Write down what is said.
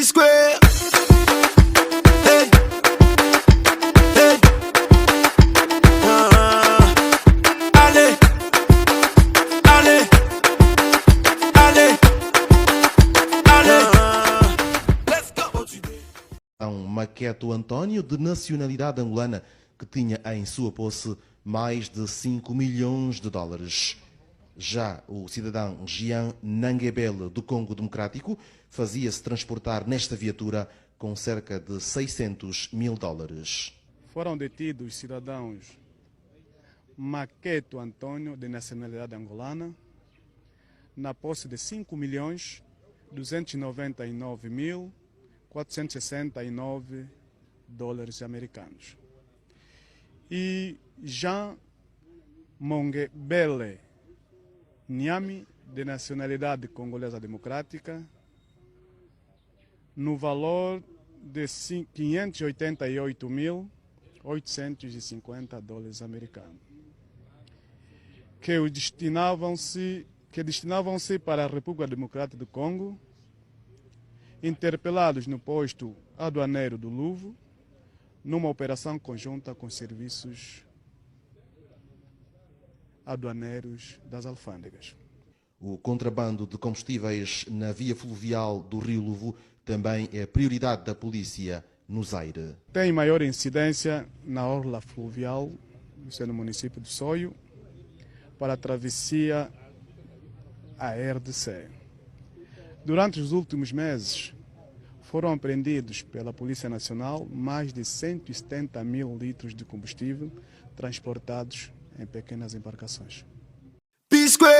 P-Square. Hey. Hey. Allez. Allez. Allez. Allez. Let's go. Maqueto António, de nacionalidade angolana, que tinha em sua posse mais de 5 milhões de dólares. Já o cidadão Jean Nanguebele, do Congo Democrático, fazia-se transportar nesta viatura com cerca de 600 mil dólares. Foram detidos cidadãos Maqueto Antônio, de nacionalidade angolana, na posse de 5.299.469 dólares americanos. E Jean Monguebele Niami, de nacionalidade congolesa democrática, no valor de 588.850 dólares americanos, que destinavam-se para a República Democrática do Congo, interpelados no posto aduaneiro do Luvo, numa operação conjunta com serviços aduaneiros das alfândegas. O contrabando de combustíveis na via fluvial do Rio Luvo também é prioridade da polícia no Zaire. Tem maior incidência na orla fluvial, isso é no município de Soio, para a travessia à RDC. Durante os últimos meses, foram apreendidos pela Polícia Nacional mais de 170 mil litros de combustível transportados em pequenas embarcações. P-Square.